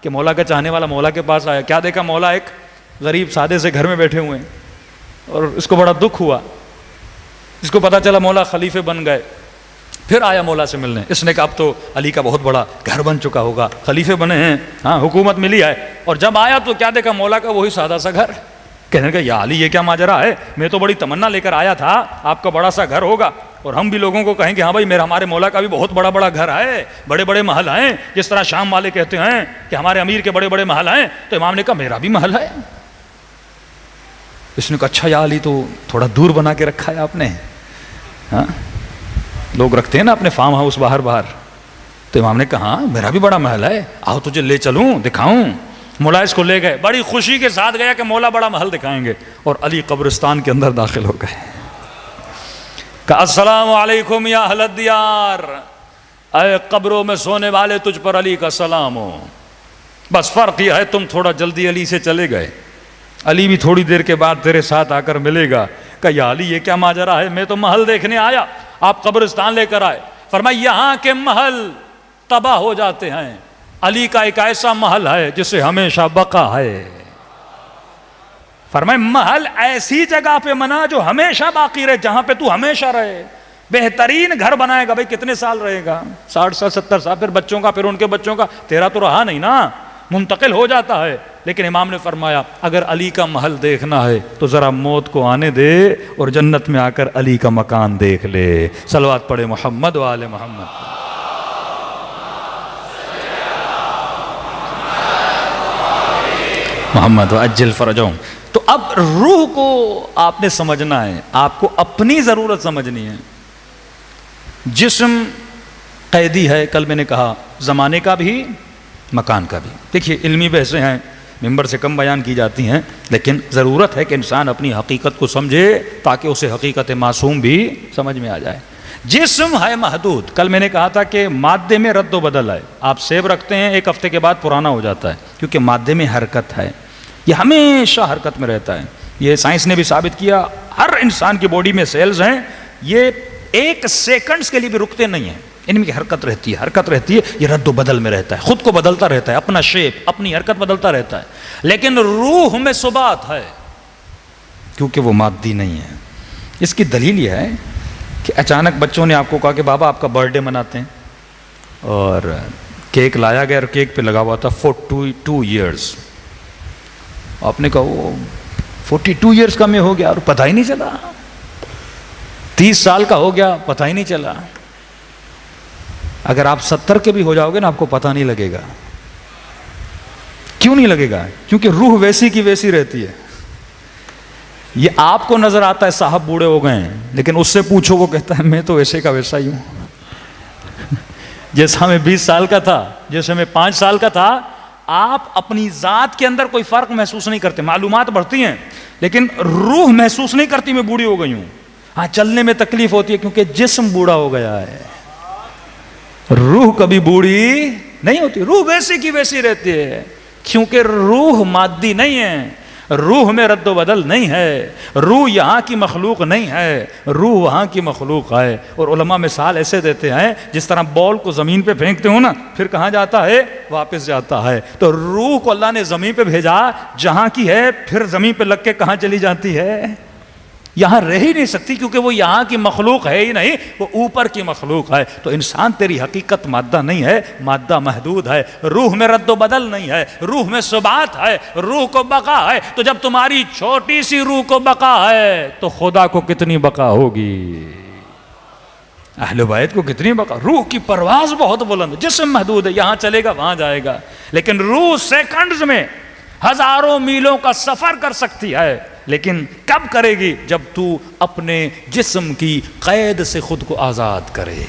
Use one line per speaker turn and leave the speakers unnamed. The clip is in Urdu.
کہ مولا کا چاہنے والا مولا کے پاس آیا. کیا دیکھا؟ مولا ایک غریب سادے سے گھر میں بیٹھے ہوئے ہیں اور اس کو بڑا دکھ ہوا. اس کو پتا چلا مولا خلیفے بن گئے. پھر آیا مولا سے ملنے. اس نے کہا اب تو علی کا بہت بڑا گھر بن چکا ہوگا, خلیفے بنے ہیں, ہاں حکومت ملی ہے. اور جب آیا تو کیا دیکھا؟ مولا کا وہی سادہ سا گھر. کہنے لگا یا علی یہ کیا ماجرا ہے, میں تو بڑی تمنا لے کر آیا تھا آپ کا بڑا سا گھر ہوگا اور ہم بھی لوگوں کو کہیں کہ ہاں بھائی ہمارے مولا کا بھی بہت بڑا بڑا گھر ہے, بڑے بڑے محل ہیں, جس طرح شام والے کہتے ہیں کہ ہمارے امیر کے بڑے بڑے محل ہیں. تو امام نے کہا میرا بھی محل ہے. اس نے کہا اچھا یا علی تو تھوڑا دور بنا کے رکھا ہے آپ نے. ہاں لوگ رکھتے ہیں نا اپنے فارم ہاؤس باہر باہر. تو امام نے کہا ہاں میرا بھی بڑا محل ہے, آؤ تجھے لے چلوں دکھاؤں. مولا اس کو لے گئے, بڑی خوشی کے ساتھ گیا کہ مولا بڑا محل دکھائیں گے. اور علی قبرستان کے اندر داخل ہو گئے. کہ السلام علیکم یا اہل الدیار, اے قبروں میں سونے والے تجھ پر علی کا سلام ہو. بس فرق یہ ہے تم تھوڑا جلدی علی سے چلے گئے, علی بھی تھوڑی دیر کے بعد تیرے ساتھ آ کر ملے گا. کہ یا علی یہ کیا ماجرا ہے, میں تو محل دیکھنے آیا, آپ قبرستان لے کر آئے. فرمایا یہاں کے محل تباہ ہو جاتے ہیں, علی کا ایک ایسا محل ہے جسے ہمیشہ بقا ہے. فرمایا محل ایسی جگہ پہ بنا جو ہمیشہ باقی رہے, جہاں پہ تو ہمیشہ رہے. بہترین گھر بنائے گا, بھائی کتنے سال رہے گا؟ 60 سال 70 سال, پھر بچوں کا, پھر ان کے بچوں کا. تیرا تو رہا نہیں نا, منتقل ہو جاتا ہے. لیکن امام نے فرمایا اگر علی کا محل دیکھنا ہے تو ذرا موت کو آنے دے اور جنت میں آ کر علی کا مکان دیکھ لے. صلوات پڑھے محمد و آل محمد. محمد وعجل فرجہم. تو اب روح کو آپ نے سمجھنا ہے, آپ کو اپنی ضرورت سمجھنی ہے. جسم قیدی ہے, کل میں نے کہا, زمانے کا بھی مکان کا بھی. دیکھیے علمی بحثیں ہیں, ممبر سے کم بیان کی جاتی ہیں, لیکن ضرورت ہے کہ انسان اپنی حقیقت کو سمجھے تاکہ اسے حقیقت معصوم بھی سمجھ میں آ جائے. جسم ہے محدود. کل میں نے کہا تھا کہ مادے میں رد و بدل ہے. آپ سیب رکھتے ہیں, ایک ہفتے کے بعد پرانا ہو جاتا ہے, کیونکہ مادے میں حرکت ہے, یہ ہمیشہ حرکت میں رہتا ہے. یہ سائنس نے بھی ثابت کیا. ہر انسان کی باڈی میں سیلز ہیں, یہ ایک سیکنڈز کے لیے بھی رکتے نہیں ہیں, ان میں حرکت رہتی ہے. یہ رد و بدل میں رہتا ہے, خود کو بدلتا رہتا ہے, اپنا شیپ, اپنی حرکت بدلتا رہتا ہے. لیکن روح میں ثبات ہے کیونکہ وہ مادی نہیں ہے. اس کی دلیل یہ ہے کہ اچانک بچوں نے آپ کو کہا کہ بابا آپ کا برتھ ڈے مناتے ہیں, اور کیک لایا گیا اور کیک پہ لگا ہوا تھا 42 ایئرز. آپ نے کہا وہ 42 ایئرز کا میں ہو گیا اور پتہ ہی نہیں چلا, 30 سال کا ہو گیا پتہ ہی نہیں چلا. اگر آپ 70 کے بھی ہو جاؤ گے نا, آپ کو پتہ نہیں لگے گا. کیوں نہیں لگے گا؟ کیونکہ روح ویسی کی ویسی رہتی ہے. یہ آپ کو نظر آتا ہے صاحب بوڑھے ہو گئے ہیں, لیکن اس سے پوچھو وہ کہتا ہے میں تو ویسے کا ویسا ہی ہوں. جیسا میں 20 سال کا تھا, جیسے میں 5 سال کا تھا. آپ اپنی ذات کے اندر کوئی فرق محسوس نہیں کرتے. معلومات بڑھتی ہیں لیکن روح محسوس نہیں کرتی میں بوڑھی ہو گئی ہوں. ہاں چلنے میں تکلیف ہوتی ہے کیونکہ جسم بوڑھا ہو گیا ہے. روح کبھی بوڑھی نہیں ہوتی, روح ویسی کی ویسی رہتی ہے, کیونکہ روح مادی نہیں ہے, روح میں رد و بدل نہیں ہے, روح یہاں کی مخلوق نہیں ہے, روح وہاں کی مخلوق ہے. اور علماء مثال ایسے دیتے ہیں جس طرح بال کو زمین پہ پھینکتے ہو نا, پھر کہاں جاتا ہے؟ واپس جاتا ہے. تو روح کو اللہ نے زمین پہ بھیجا, جہاں کی ہے پھر زمین پہ لگ کے کہاں چلی جاتی ہے؟ یہاں رہ ہی نہیں سکتی, کیونکہ وہ یہاں کی مخلوق ہے ہی نہیں, وہ اوپر کی مخلوق ہے. تو انسان تیری حقیقت مادہ نہیں ہے, مادہ محدود ہے. روح میں رد و بدل نہیں ہے, روح میں ثبات ہے, روح کو بقا ہے. تو جب تمہاری چھوٹی سی روح کو بقا ہے تو خدا کو کتنی بقا ہوگی, اہل بیت کو کتنی بقا. روح کی پرواز بہت بلند, جسم محدود ہے, یہاں چلے گا وہاں جائے گا, لیکن روح سیکنڈز میں ہزاروں میلوں کا سفر کر سکتی ہے. لیکن کب کرے گی؟ جب تو اپنے جسم کی قید سے خود کو آزاد کرے.